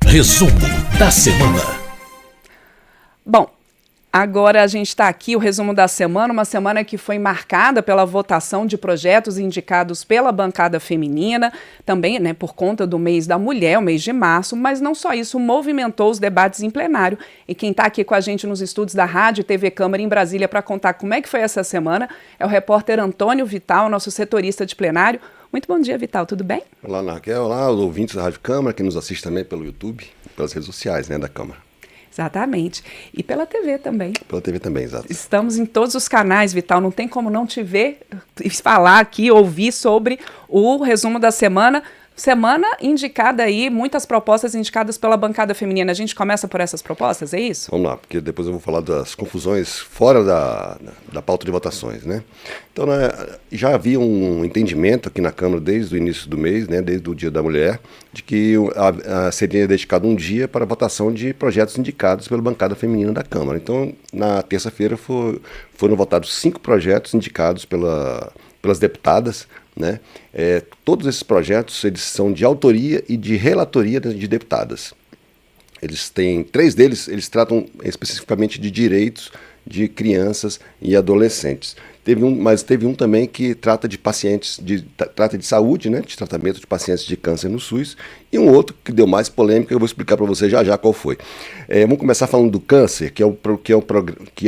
Resumo da semana. Bom, agora a gente está aqui, o resumo da semana, uma semana que foi marcada pela votação de projetos indicados pela bancada feminina, também, né, por conta do mês da mulher, o mês de março, mas não só isso, movimentou os debates em plenário. E quem está aqui com a gente nos estúdios da Rádio e TV Câmara em Brasília para contar como é que foi essa semana é o repórter Antônio Vital, nosso setorista de plenário. Muito bom dia, Vital, tudo bem? Olá, Raquel, olá, os ouvintes da Rádio Câmara, que nos assistem também pelo YouTube, pelas redes sociais, né, da Câmara. Exatamente. E pela TV também. Pela TV também, exato. Estamos em todos os canais, Vital, não tem como não te ver, falar aqui, ouvir sobre o resumo da semana. Semana indicada aí, muitas propostas indicadas pela bancada feminina. A gente começa por essas propostas, é isso? Vamos lá, porque depois eu vou falar das confusões fora da pauta de votações, né? Então, né, já havia um entendimento aqui na Câmara desde o início do mês, né, desde o Dia da Mulher, de que seria dedicado um dia para a votação de projetos indicados pela bancada feminina da Câmara. Então, na terça-feira foram votados 5 projetos indicados pelas deputadas, né? Todos esses projetos eles são de autoria e de relatoria de deputadas. Eles têm 3 deles, eles tratam especificamente de direitos de crianças e adolescentes. Mas teve um também que trata de pacientes, trata de saúde, né, de tratamento de pacientes de câncer no SUS, e um outro que deu mais polêmica, eu vou explicar para você já qual foi. Vamos começar falando do câncer, que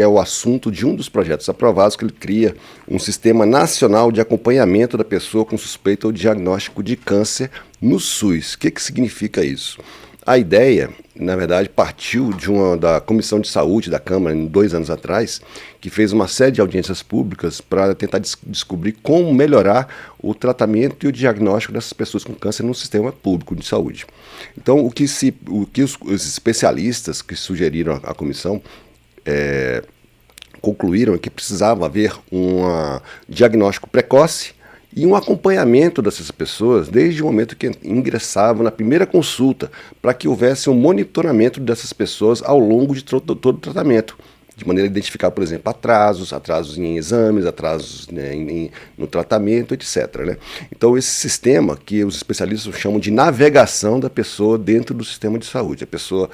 é o assunto de um dos projetos aprovados, que ele cria um sistema nacional de acompanhamento da pessoa com suspeita ou diagnóstico de câncer no SUS. O que significa isso? A ideia, na verdade, partiu da Comissão de Saúde da Câmara, 2 anos atrás, que fez uma série de audiências públicas para tentar descobrir como melhorar o tratamento e o diagnóstico dessas pessoas com câncer no sistema público de saúde. Então, o que os especialistas que sugeriram à comissão concluíram é que precisava haver um diagnóstico precoce e um acompanhamento dessas pessoas desde o momento que ingressavam na primeira consulta, para que houvesse um monitoramento dessas pessoas ao longo de todo o tratamento, de maneira a identificar, por exemplo, atrasos em exames, atrasos, né, no tratamento, etc., né? Então, esse sistema que os especialistas chamam de navegação da pessoa dentro do sistema de saúde, a pessoa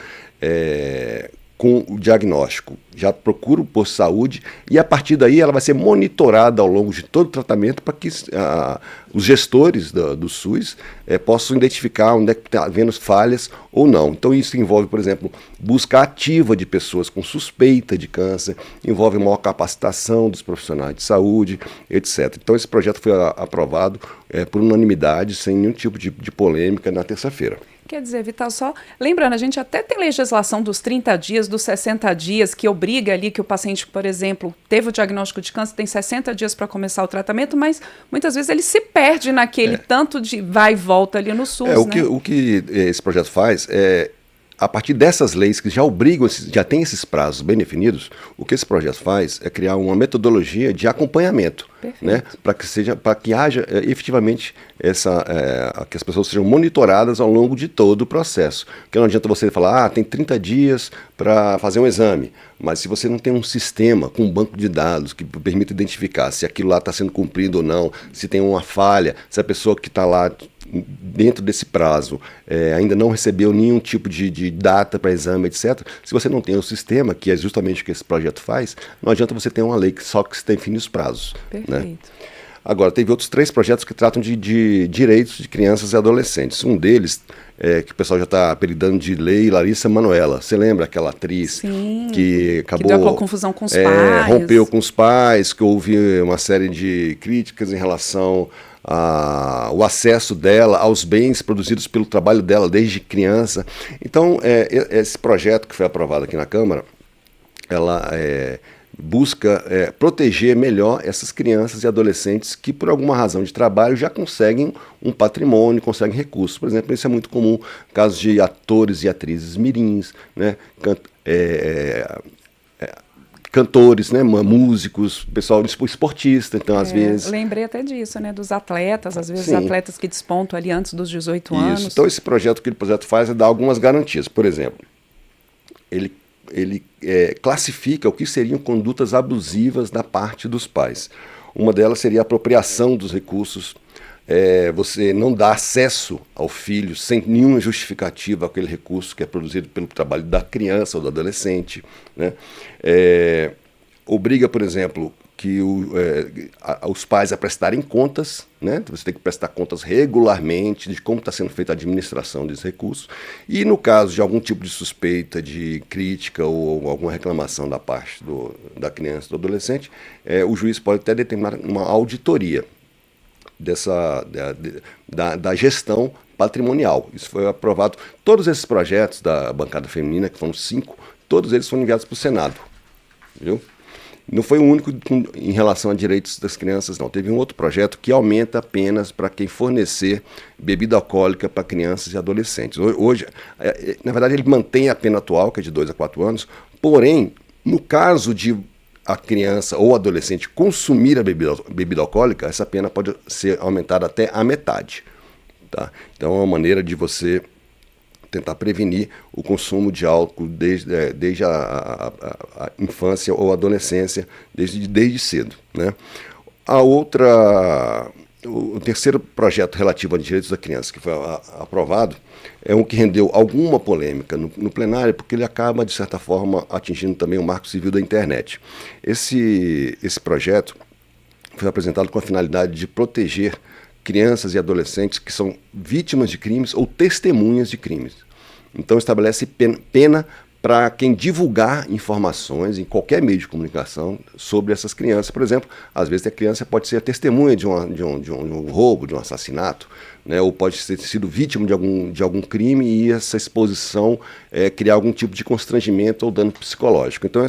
com o diagnóstico já procura o posto de saúde e a partir daí ela vai ser monitorada ao longo de todo o tratamento para que os gestores do SUS possam identificar onde é que está havendo falhas ou não. Então isso envolve, por exemplo, busca ativa de pessoas com suspeita de câncer, envolve maior capacitação dos profissionais de saúde, etc. Então esse projeto foi aprovado por unanimidade, sem nenhum tipo de polêmica na terça-feira. Quer dizer, Vital, só lembrando, a gente até tem legislação dos 30 dias, dos 60 dias, que obriga ali que o paciente, por exemplo, teve o diagnóstico de câncer, tem 60 dias para começar o tratamento, mas muitas vezes ele se perde naquele tanto de vai e volta ali no SUS, né? O que esse projeto faz a partir dessas leis que já obrigam, já tem esses prazos bem definidos, o que esse projeto faz é criar uma metodologia de acompanhamento, né, para que haja efetivamente que as pessoas sejam monitoradas ao longo de todo o processo. Porque não adianta você falar, tem 30 dias para fazer um exame, mas se você não tem um sistema com um banco de dados que permita identificar se aquilo lá está sendo cumprido ou não, se tem uma falha, se a pessoa que está lá dentro desse prazo ainda não recebeu nenhum tipo de data para exame, etc. Se você não tem um sistema, que é justamente o que esse projeto faz, não adianta você ter uma lei que só que define os prazos. Perfeito. Né? Agora, teve outros 3 projetos que tratam de direitos de crianças e adolescentes. Um deles, que o pessoal já está apelidando de Lei Larissa Manoela. Você lembra aquela atriz? Sim, que acabou... Que deu aquela confusão com os pais. Rompeu com os pais, que houve uma série de críticas em relação o acesso dela aos bens produzidos pelo trabalho dela desde criança. Então, esse projeto que foi aprovado aqui na Câmara, ela busca proteger melhor essas crianças e adolescentes que, por alguma razão de trabalho, já conseguem um patrimônio, conseguem recursos. Por exemplo, isso é muito comum, casos de atores e atrizes mirins, né, cantores, né, músicos, pessoal esportista, então às vezes... Lembrei até disso, né, dos atletas, às vezes Sim. atletas que despontam ali antes dos 18 anos. Então esse projeto faz é dar algumas garantias. Por exemplo, ele classifica o que seriam condutas abusivas da parte dos pais. Uma delas seria a apropriação dos recursos você não dá acesso ao filho sem nenhuma justificativa àquele recurso que é produzido pelo trabalho da criança ou do adolescente, né? Obriga, por exemplo, que os pais a prestarem contas, né? Você tem que prestar contas regularmente de como está sendo feita a administração desses recursos. E no caso de algum tipo de suspeita, de crítica ou alguma reclamação da parte da criança ou do adolescente, o juiz pode até determinar uma auditoria da gestão patrimonial. Isso foi aprovado. Todos esses projetos da bancada feminina, que foram 5, todos eles foram enviados para o Senado, viu? Não foi o único em relação a direitos das crianças, não. Teve um outro projeto que aumenta apenas para quem fornecer bebida alcoólica para crianças e adolescentes. Hoje, na verdade, ele mantém a pena atual, que é de 2 a 4 anos, porém, no caso de a criança ou adolescente consumir a bebida alcoólica, essa pena pode ser aumentada até a metade. Tá? Então, é uma maneira de você tentar prevenir o consumo de álcool desde a infância ou adolescência, desde cedo, né? O terceiro projeto relativo a direitos da criança que foi aprovado é um que rendeu alguma polêmica no plenário, porque ele acaba, de certa forma, atingindo também o marco civil da internet. Esse projeto foi apresentado com a finalidade de proteger crianças e adolescentes que são vítimas de crimes ou testemunhas de crimes. Então estabelece pena para quem divulgar informações em qualquer meio de comunicação sobre essas crianças. Por exemplo, às vezes a criança pode ser a testemunha de um roubo, de um assassinato, né? Ou pode ter sido vítima de algum crime e essa exposição criar algum tipo de constrangimento ou dano psicológico. Então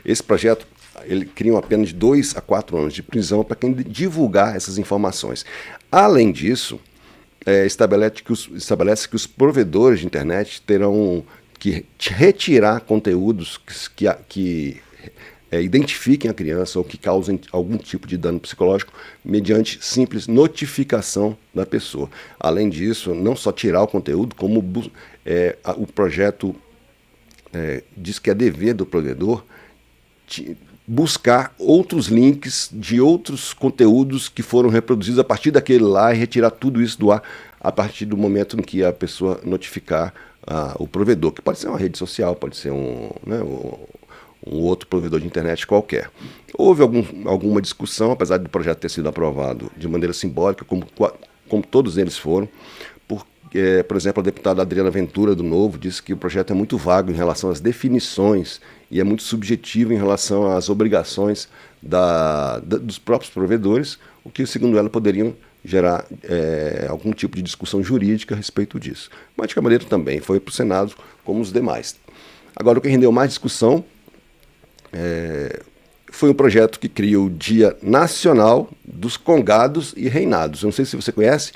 esse projeto ele cria uma pena de 2 a 4 anos de prisão para quem divulgar essas informações. Além disso, estabelece que os provedores de internet terão que retirar conteúdos que identifiquem a criança ou que causem algum tipo de dano psicológico mediante simples notificação da pessoa. Além disso, não só tirar o conteúdo, como o projeto diz que é dever do provedor buscar outros links de outros conteúdos que foram reproduzidos a partir daquele lá e retirar tudo isso do ar a partir do momento em que a pessoa notificar o provedor, que pode ser uma rede social, pode ser um outro provedor de internet qualquer. Houve alguma discussão, apesar do projeto ter sido aprovado de maneira simbólica, como todos eles foram. Por exemplo, a deputada Adriana Ventura, do Novo, disse que o projeto é muito vago em relação às definições e é muito subjetivo em relação às obrigações dos próprios provedores, o que, segundo ela, poderiam gerar algum tipo de discussão jurídica a respeito disso. Mas, de qualquer maneira, também foi para o Senado, como os demais. Agora, o que rendeu mais discussão foi um projeto que cria o Dia Nacional dos Congados e Reinados. Eu não sei se você conhece.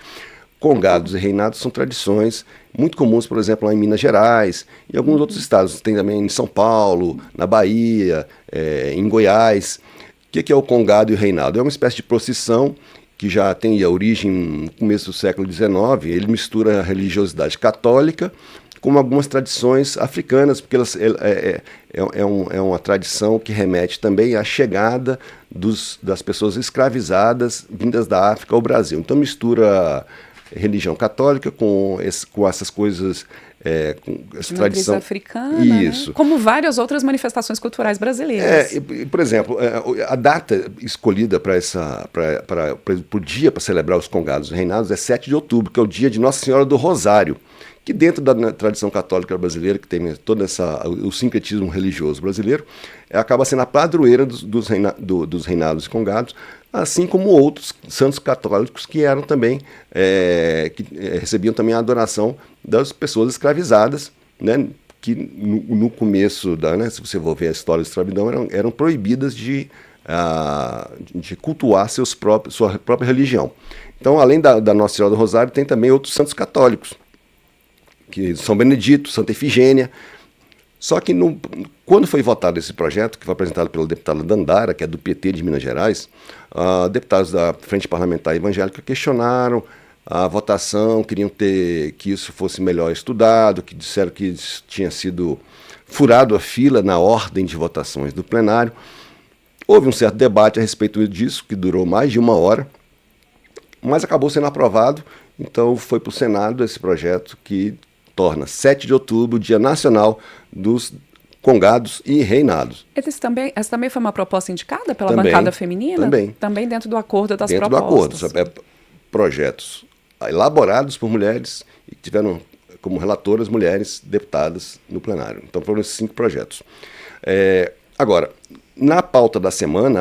Congados e reinados são tradições muito comuns, por exemplo, lá em Minas Gerais e alguns outros estados. Tem também em São Paulo, na Bahia, em Goiás. O que é o congado e o reinado? É uma espécie de procissão que já tem a origem no começo do século XIX. Ele mistura a religiosidade católica com algumas tradições africanas, porque é uma tradição que remete também à chegada das pessoas escravizadas vindas da África ao Brasil. Então mistura religião católica com essas coisas, com essa tradição africana, isso, né? Como várias outras manifestações culturais brasileiras. Por exemplo, a data escolhida para o dia para celebrar os congados e reinados é 7 de outubro, que é o dia de Nossa Senhora do Rosário, que dentro da tradição católica brasileira, que tem todo o sincretismo religioso brasileiro, acaba sendo a padroeira dos reinados e congados, assim como outros santos católicos que eram também, recebiam também a adoração das pessoas escravizadas, né, que no começo, se você for ver a história da escravidão, eram proibidas de cultuar sua própria religião. Então, além da Nossa Senhora do Rosário, tem também outros santos católicos, que São Benedito, Santa Efigênia. Só que quando foi votado esse projeto, que foi apresentado pela deputada Dandara, que é do PT de Minas Gerais, deputados da Frente Parlamentar Evangélica questionaram a votação, queriam que isso fosse melhor estudado, que disseram que tinha sido furado a fila na ordem de votações do plenário. Houve um certo debate a respeito disso, que durou mais de 1 hora, mas acabou sendo aprovado, então foi para o Senado esse projeto que torna 7 de outubro o Dia Nacional dos Congados e Reinados. Essa também foi uma proposta indicada pela Também, bancada feminina? também. Também dentro do acordo das Dentro propostas. do acordo. Projetos elaborados por mulheres e que tiveram como relatoras mulheres deputadas no plenário. Então foram esses 5 projetos. Agora, na pauta da semana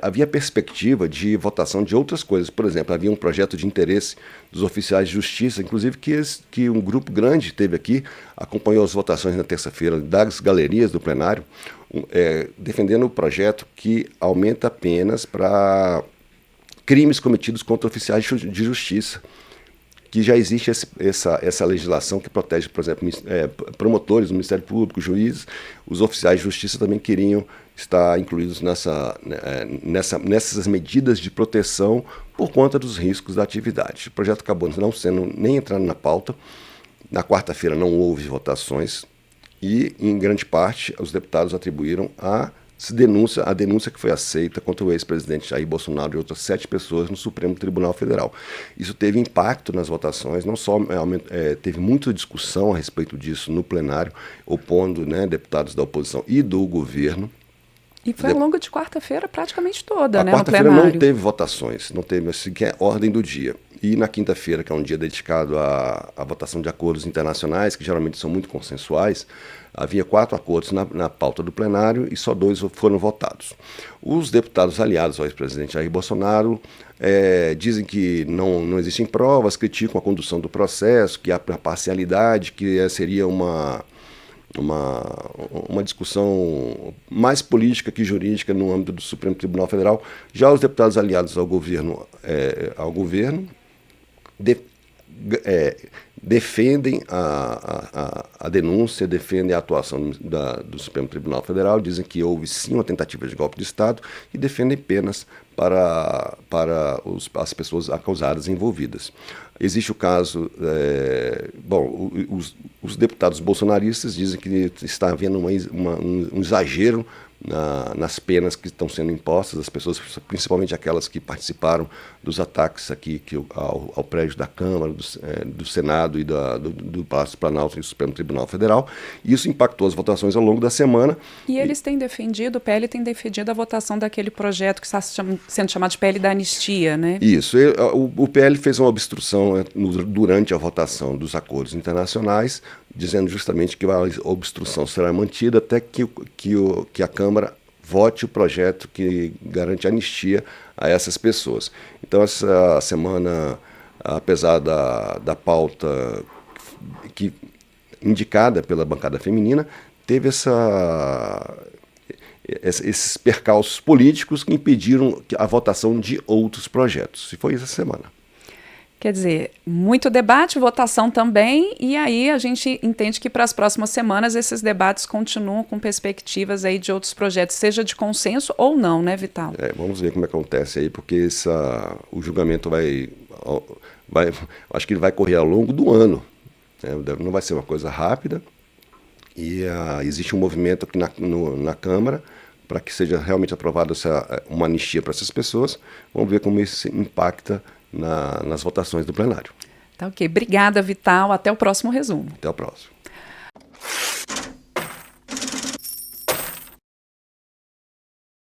havia perspectiva de votação de outras coisas. Por exemplo, havia um projeto de interesse dos oficiais de justiça, inclusive que um grupo grande teve aqui, acompanhou as votações na terça-feira das galerias do plenário, defendendo o projeto que aumenta penas para crimes cometidos contra oficiais de justiça, que já existe essa legislação que protege, por exemplo, promotores do Ministério Público, juízes. Os oficiais de justiça também queriam estar incluídos nessas medidas de proteção por conta dos riscos da atividade. O projeto acabou não sendo nem entrando na pauta. Na quarta-feira não houve votações e, em grande parte, os deputados atribuíram a denúncia que foi aceita contra o ex-presidente Jair Bolsonaro e outras 7 pessoas no Supremo Tribunal Federal. Isso teve impacto nas votações, não só teve muita discussão a respeito disso no plenário, opondo, né, deputados da oposição e do governo. E foi ao longo de quarta-feira praticamente toda, né, no quarta-feira plenário. não teve votações, não teve sequer ordem do dia. E na quinta-feira, que é um dia dedicado à votação de acordos internacionais, que geralmente são muito consensuais, havia 4 acordos na pauta do plenário e só 2 foram votados. Os deputados aliados ao ex-presidente Jair Bolsonaro dizem que não existem provas, criticam a condução do processo, que há parcialidade, que seria uma discussão mais política que jurídica no âmbito do Supremo Tribunal Federal. Já os deputados aliados ao governo defendem a denúncia, defendem a atuação do Supremo Tribunal Federal, dizem que houve sim uma tentativa de golpe de Estado e defendem penas para as pessoas acusadas envolvidas. Existe o caso, os deputados bolsonaristas dizem que está havendo um exagero nas penas que estão sendo impostas às pessoas, principalmente aquelas que participaram dos ataques aqui ao prédio da Câmara, do Senado e do Palácio Planalto e do Supremo Tribunal Federal. E isso impactou as votações ao longo da semana. E eles têm defendido, o PL tem defendido a votação daquele projeto que está sendo chamado de PL da anistia, né? Isso. O PL fez uma obstrução durante a votação dos acordos internacionais, dizendo justamente que a obstrução será mantida até que a Câmara vote o projeto que garante anistia a essas pessoas. Então, essa semana, apesar da pauta indicada pela bancada feminina, teve esses percalços políticos que impediram a votação de outros projetos. E foi essa semana. Quer dizer, muito debate, votação também, e aí a gente entende que para as próximas semanas esses debates continuam com perspectivas aí de outros projetos, seja de consenso ou não, né, Vital? Vamos ver como acontece aí, porque o julgamento acho que ele vai correr ao longo do ano, né? Não vai ser uma coisa rápida, e existe um movimento aqui na Câmara para que seja realmente aprovada uma anistia para essas pessoas. Vamos ver como isso impacta nas votações do plenário. Tá ok. Obrigada, Vital. Até o próximo resumo. Até o próximo.